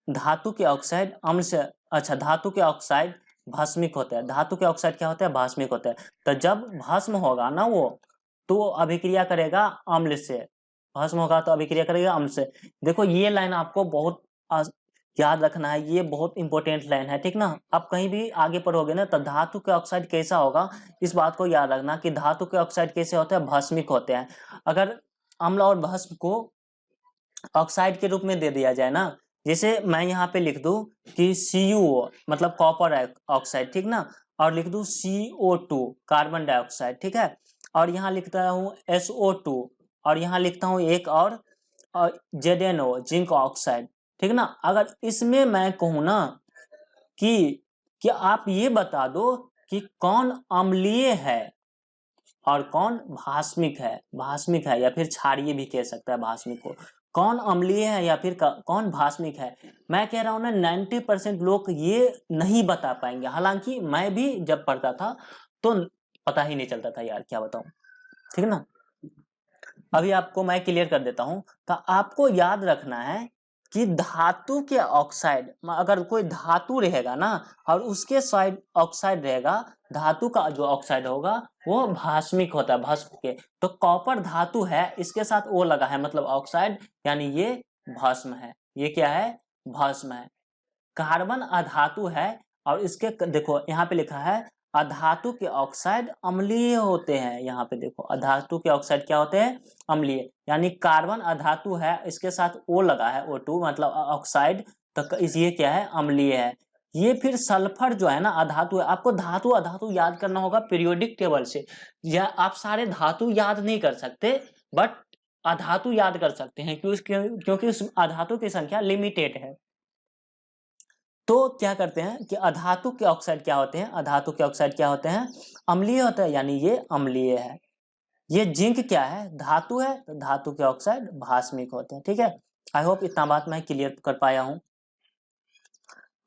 धातु के ऑक्साइड अम्ल से, अच्छा, धातु के ऑक्साइड भास्मिक होते हैं। धातु के ऑक्साइड क्या होते हैं, भास्मिक होते हैं। तो जब भस्म होगा ना वो, तो अभिक्रिया करेगा अम्ल से, भस्म होगा तो अभिक्रिया करेगा अम्ल से। देखो ये लाइन आपको बहुत याद रखना है, ये बहुत इंपॉर्टेंट लाइन है, ठीक ना। आप कहीं भी आगे पढ़ोगे ना तो धातु के ऑक्साइड कैसा होगा, इस बात को याद रखना कि धातु के ऑक्साइड कैसे होते हैं, भस्मिक होते हैं। अगर अम्ल और भस्म को ऑक्साइड के रूप में दे दिया जाए ना, जैसे मैं यहाँ पे लिख दूं कि CuO मतलब कॉपर ऑक्साइड, ठीक ना, और लिख दूं CO2 कार्बन डाइऑक्साइड, ठीक है, और यहाँ लिखता हूँ SO2, और यहाँ लिखता हूँ एक और ZnO जिंक ऑक्साइड, ठीक ना। अगर इसमें मैं कहूँ ना कि आप ये बता दो कि कौन अम्लीय है और कौन भास्मिक है या फिर क्षारीय भी कह सकता है भास्मिक को, कौन अम्लीय है या फिर कौन भास्मिक है, मैं कह रहा हूं ना 90% लोग ये नहीं बता पाएंगे। हालांकि मैं भी जब पढ़ता था तो पता ही नहीं चलता था यार, क्या बताऊं, ठीक ना। अभी आपको मैं क्लियर कर देता हूं। तो आपको याद रखना है कि धातु के ऑक्साइड, अगर कोई धातु रहेगा ना और उसके साइड ऑक्साइड रहेगा, धातु का जो ऑक्साइड होगा वो भास्मिक होता है, भस्म के। तो कॉपर धातु है, इसके साथ ओ लगा है मतलब ऑक्साइड, यानी ये भस्म है। ये क्या है, भस्म है। कार्बन अधातु है और इसके देखो यहाँ पे लिखा है अधातु के ऑक्साइड अम्लीय होते हैं। यहाँ पे देखो अधातु के ऑक्साइड क्या होते हैं, अम्लीय, यानी कार्बन अधातु है, इसके साथ ओ लगा है O2 मतलब ऑक्साइड, तो ये क्या है, अम्लीय है। ये फिर सल्फर जो है ना अधातु है। आपको धातु अधातु याद करना होगा पीरियोडिक टेबल से, या आप सारे धातु याद नहीं कर सकते बट अधातु याद कर सकते हैं, क्योंकि उस अधातु की संख्या लिमिटेड है। तो क्या करते हैं कि अधातु के ऑक्साइड क्या होते हैं, अधातु के ऑक्साइड क्या होते हैं, अम्लीय होते हैं, यानी ये अम्लीय है। ये जिंक क्या है, धातु है, तो धातु के ऑक्साइड भास्मिक होते हैं, ठीक है। आई होप इतना बात मैं क्लियर कर पाया हूं।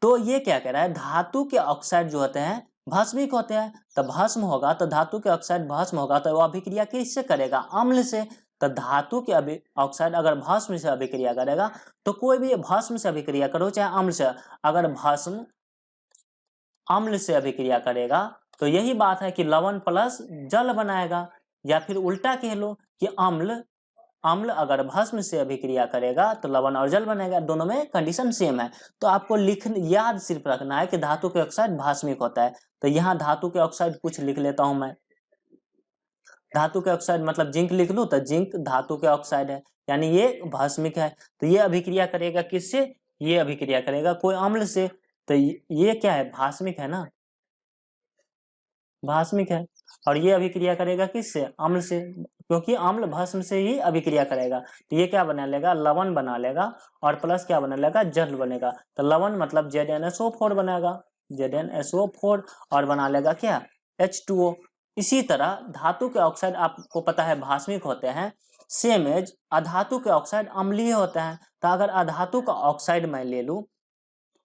तो ये क्या कह रहा है, धातु के ऑक्साइड जो होते हैं भस्मिक होते हैं, तो भस्म होगा तो धातु के ऑक्साइड भस्म होगा तो वो अभिक्रिया किससे करेगा, अम्ल से। तो धातु के ऑक्साइड अगर भस्म से अभिक्रिया करेगा, तो कोई भी भस्म से अभिक्रिया करो चाहे अम्ल से, अगर भस्म अम्ल से अभिक्रिया करेगा तो यही बात है कि लवण प्लस जल बनाएगा, या फिर उल्टा कह लो कि अम्ल अगर भस्म से अभिक्रिया करेगा तो लवण और जल बनेगा, दोनों में कंडीशन सेम है। तो आपको याद सिर्फ रखना है कि धातु के ऑक्साइड भास्मिक होता है। तो यहाँ धातु के ऑक्साइड कुछ लिख लेता हूं मैं, धातु के ऑक्साइड मतलब जिंक लिख लूं तो जिंक धातु के ऑक्साइड है, यानी ये भस्मिक है। तो ये अभिक्रिया करेगा किससे, ये अभिक्रिया करेगा कोई अम्ल से, तो ये क्या है, भास्मिक है ना, भास्मिक है। और ये अभिक्रिया करेगा किससे, अम्ल से, क्योंकि अम्ल भस्म से ही अभिक्रिया करेगा। तो ये क्या बना लेगा, लवण बना लेगा, और प्लस क्या बना लेगा, जल बनेगा। तो लवण मतलब ZnSO4 बनाएगा, ZnSO4, और बना लेगा क्या, H2O। इसी तरह धातु के ऑक्साइड आपको पता है भास्मिक होते हैं, सेम एज अधातु के ऑक्साइड अम्लीय होते हैं। तो अगर अधातु का ऑक्साइड मैं ले लूं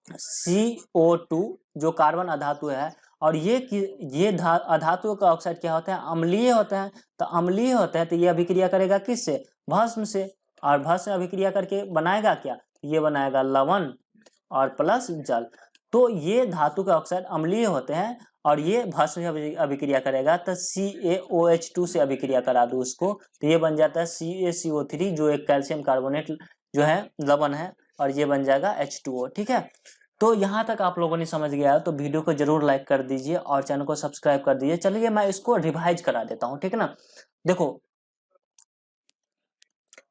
CO2 जो कार्बन अधातु है, और ये अधातु का ऑक्साइड क्या होते हैं, अम्लीय होते हैं। तो अम्लीय होते हैं तो ये अभिक्रिया करेगा किससे, भस्म से, और भस्म अभिक्रिया करके बनाएगा क्या, ये बनाएगा लवण और प्लस जल। तो ये धातु के ऑक्साइड अम्लीय होते हैं और ये भस्म से अभिक्रिया करेगा, तो CaOH2 से अभिक्रिया करा दो उसको, तो ये बन जाता है CaCO3 जो एक कैल्शियम कार्बोनेट जो है लवण है, और ये बन जाएगा H2O, ठीक है। तो यहाँ तक आप लोगों ने समझ गया तो वीडियो को जरूर लाइक कर दीजिए और चैनल को सब्सक्राइब कर दीजिए। चलिए मैं इसको रिवाइज करा देता हूँ, ठीक है ना।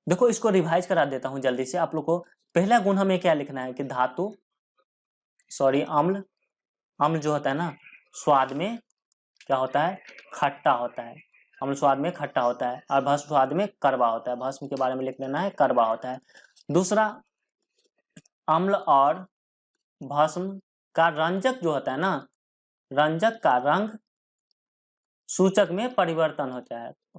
देखो इसको रिवाइज करा देता हूँ जल्दी से आप लोग को। पहला गुण हमें क्या लिखना है कि अम्ल जो होता है ना स्वाद में क्या होता है, खट्टा होता है। अम्ल स्वाद में खट्टा होता है और भस्म स्वाद में कड़वा होता है। भस्म के बारे में लिख लेना है, कड़वा होता है। दूसरा, अम्ल और भस्म का रंजक जो होता है ना, रंजक का रंग सूचक में परिवर्तन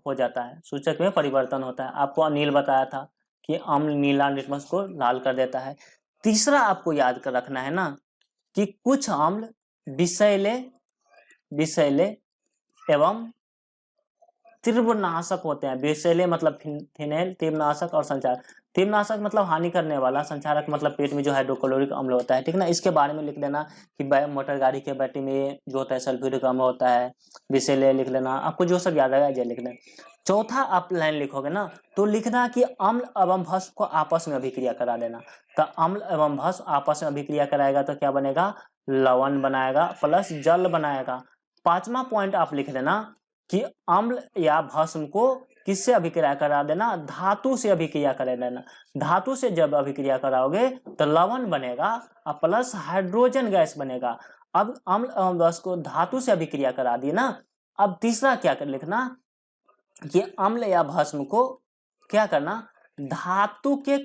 हो जाता है, सूचक में परिवर्तन होता है। आपको अनिल बताया था कि अम्ल नीला लिटमस को लाल कर देता है। तीसरा आपको याद कर रखना है ना कि कुछ अम्ल विषैले एवं तीव्रनाशक होते हैं। विषैले मतलब फिनेल, तीव्रनाशक और संचारक। तीव्रनाशक मतलब हानि करने वाला, संचारक मतलब पेट में जो हाइड्रोक्लोरिक अम्ल होता है, ठीक ना। इसके बारे में लिख देना कि मोटर गाड़ी के बैटरी में जो होता है सल्फ्यूरिक अम्ल होता है। विषैले लिख लेना, आपको जो सब याद आएगा ये लिख लेना। चौथा आप लाइन लिखोगे ना तो लिखना कि अम्ल एवं भस्म को आपस में अभिक्रिया करा देना। तो अम्ल एवं भस्म आपस में अभिक्रिया कराएगा तो क्या बनेगा, लवण बनाएगा प्लस जल बनाएगा। पांचवा पॉइंट आप लिख देना कि अम्ल या भस्म को किससे अभिक्रिया करा देना, धातु से अभिक्रिया करा देना। धातु से जब अभिक्रिया कराओगे तो लवण बनेगा और प्लस हाइड्रोजन गैस बनेगा। अब अम्ल एवं भस्म को धातु से अभिक्रिया करा दी ना। अब तीसरा क्या कर लिखना कि अम्ल या भस्म को क्या करना, धातु के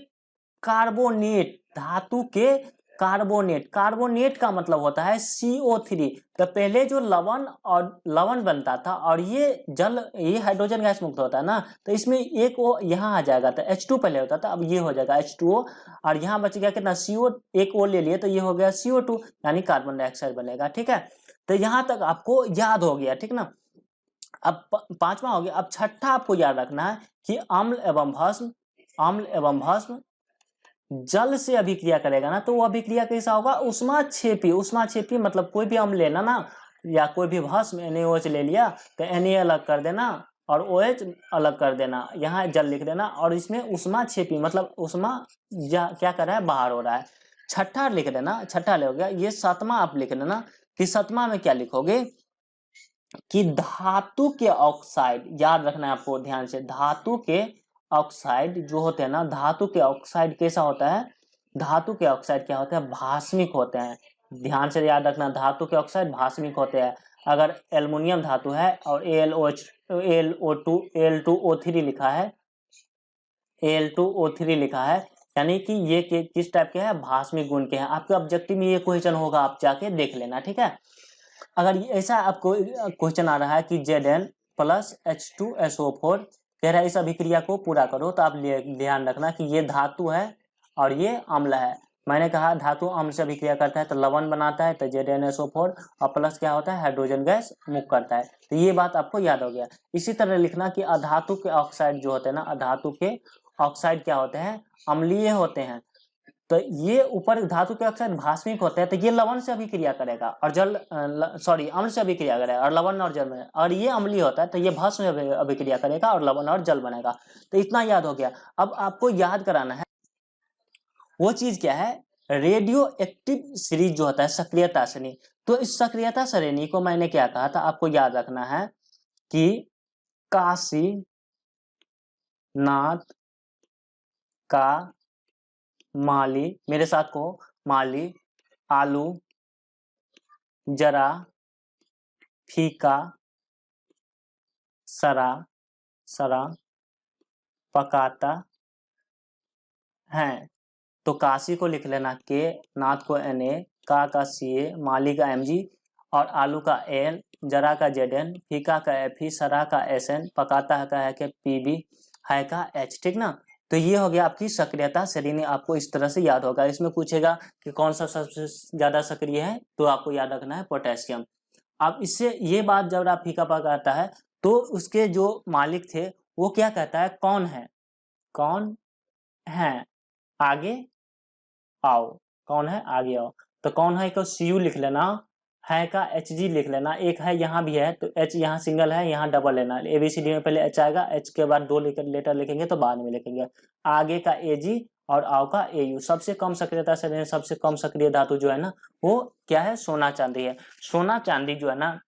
कार्बोनेट, धातु के कार्बोनेट, कार्बोनेट का मतलब होता है CO3। तो पहले जो लवण और लवण बनता था और ये जल, ये हाइड्रोजन गैस मुक्त होता है ना, तो इसमें एक वो यहाँ आ जाएगा तो H2 पहले होता था, अब ये हो जाएगा H2O और यहाँ बच गया कितना CO, एक ओ ले लिए तो ये हो गया CO2 यानी कार्बन डाइऑक्साइड बनेगा। ठीक है, तो यहाँ तक आपको याद हो गया, ठीक ना। अब पांचवा हो गया। अब छठा आपको याद रखना है कि अम्ल एवं भस्म, अम्ल एवं भस्म जल से अभिक्रिया करेगा ना तो वो अभिक्रिया कैसा होगा, उष्माक्षेपी। उष्माक्षेपी मतलब कोई भी अम्ल लेना ना या कोई भी भस्म NaOH ले लिया तो Na अलग कर देना और OH अलग कर देना, यहाँ जल लिख देना और इसमें उष्माक्षेपी मतलब उष्मा क्या कर रहा है, बाहर हो रहा है। छठा लिख देना, छठा ले हो गया। ये सातवां आप लिख देना कि सातवां में क्या लिखोगे कि धातु के ऑक्साइड, याद रखना है आपको ध्यान से, धातु के ऑक्साइड जो होते हैं ना, धातु के ऑक्साइड कैसा होता है, धातु के ऑक्साइड क्या होते हैं, भास्मिक होते हैं। ध्यान से याद रखना, धातु के ऑक्साइड भास्मिक होते हैं। अगर एल्युमिनियम धातु है और Al2O3 लिखा है, Al2O3 लिखा है यानी कि ये किस टाइप के हैं, भास्मिक गुण के हैं। आपके ऑब्जेक्टिव में ये क्वेश्चन होगा, आप जाके देख लेना। ठीक है, अगर ऐसा आपको क्वेश्चन आ रहा है कि Zn प्लस H2SO4 कह रहा है इस अभिक्रिया को पूरा करो, तो आप ध्यान रखना कि ये धातु है और ये अम्ल है। मैंने कहा धातु अम्ल से अभिक्रिया करता है तो लवण बनाता है तो ZnSO4 और प्लस क्या होता है, हाइड्रोजन गैस मुक्त करता है। तो ये बात आपको याद हो गया। इसी तरह लिखना कि अधातु के ऑक्साइड जो होते हैं ना, अधातु के ऑक्साइड क्या होते हैं, अम्लीय होते हैं। तो ये ऊपर धातु के ऑक्साइड भास्मिक होते हैं तो ये लवण से अभिक्रिया करेगा और जल सॉरी अम्ल से अभिक्रिया करेगा और लवण और जल में, और ये अम्लीय होता है तो ये भस्म में अभिक्रिया करेगा और लवण और जल बनेगा। तो इतना याद हो गया। अब आपको याद कराना है वो चीज क्या है, रेडियो एक्टिव सीरीज जो होता है, सक्रियता श्रेणी। तो इस सक्रियता श्रेणी को मैंने क्या कहा था, आपको याद रखना है कि काशी नाथ का माली, मेरे साथ को, माली, आलू, जरा, फीका, सरा, सरा, पकाता है। तो काशी को लिख लेना के, नाथ को Na, का Ca, माली का Mg और आलू का Al, जरा का Zn, फीका का Fe, सरा का Sn, पकाता का है के Pb, है का H। ठीक ना। तो ये हो गया आपकी सक्रियता श्रेणी, आपको इस तरह से याद होगा। इसमें पूछेगा कि कौन सा सबसे ज्यादा सक्रिय है तो आपको याद रखना है पोटेशियम। अब इससे ये बात जब आप फीका पकाता है तो उसके जो मालिक थे वो क्या कहता है, कौन है, कौन है आगे आओ, कौन है आगे आओ। तो कौन है को Cu लिख लेना, है का Hg लिख लेना, एक है यहाँ भी है तो H यहाँ सिंगल है, यहाँ डबल लेना। ABCD में पहले H आएगा, H के बाद दो लेटर लिखेंगे तो बाद में लिखेंगे। आगे का Ag और आओ का Au। सबसे कम सक्रियता से सबसे कम सक्रिय धातु जो है ना वो क्या है, सोना चांदी है। सोना चांदी जो है ना,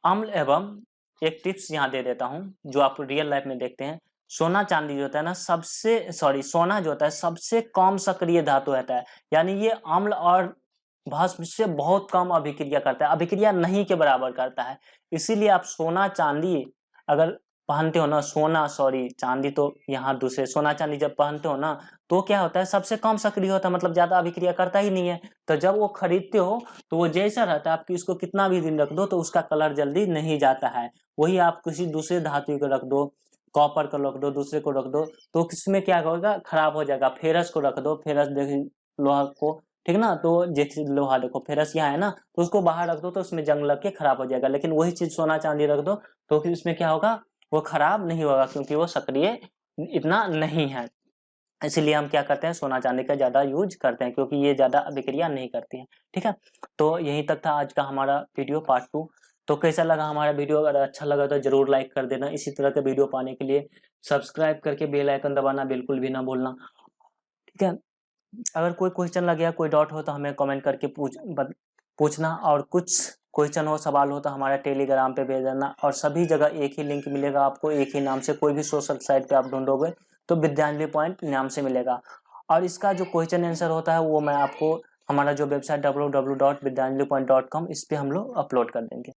अम्ल एवं एक टिप्स यहाँ दे देता हूँ जो आप रियल लाइफ में देखते हैं। सोना चांदी जो होता है ना, सोना जो होता है सबसे कम सक्रिय धातु होता है, यानी ये अम्ल और भस्म से बहुत कम अभिक्रिया करता है, अभिक्रिया नहीं के बराबर करता है। इसीलिए आप सोना चांदी अगर पहनते हो ना, चांदी तो यहाँ दूसरे, सोना चांदी जब पहनते हो ना तो क्या होता है, सबसे कम सक्रिय होता है, मतलब ज्यादा अभिक्रिया करता ही नहीं है। तो जब वो खरीदते हो तो वो जैसा रहता है, आपकी इसको कितना भी दिन रख दो तो उसका कलर जल्दी नहीं जाता है। वही आप किसी दूसरे धातु को रख दो, कॉपर को रख दो, दूसरे को रख दो तो किसमें क्या होगा, खराब हो जाएगा। फेरस को रख दो, फेरस देखिए लोहा को, ठीक ना, तो जैसे लोहा देखो फेरस यहाँ है ना तो उसको बाहर रख दो तो उसमें जंग लग के खराब हो जाएगा। लेकिन वही चीज सोना चांदी रख दो तो फिर उसमें क्या होगा, वो खराब नहीं होगा क्योंकि वो सक्रिय इतना नहीं है। इसलिए हम क्या करते हैं, सोना चांदी का ज्यादा यूज करते हैं क्योंकि ये ज्यादा अभिक्रिया नहीं करती है। ठीक है, तो यहीं तक था आज का हमारा वीडियो पार्ट 2। तो कैसा लगा हमारा वीडियो? अगर अच्छा लगा तो जरूर लाइक कर देना। इसी तरह के वीडियो पाने के लिए सब्सक्राइब करके बेल आइकन दबाना बिल्कुल भी ना भूलना, ठीक है। अगर कोई क्वेश्चन लगे या कोई डाउट हो तो हमें कमेंट करके पूछना, और कुछ क्वेश्चन हो, सवाल हो तो हमारे टेलीग्राम पे भेज देना। और सभी जगह एक ही लिंक मिलेगा आपको, एक ही नाम से। कोई भी सोशल साइट पे आप ढूंढोगे तो विद्यांजलि पॉइंट नाम से मिलेगा। और इसका जो क्वेश्चन आंसर होता है वो मैं आपको हमारा जो वेबसाइट www.vidyanjalipoint.com इस पे हम लोग अपलोड कर देंगे।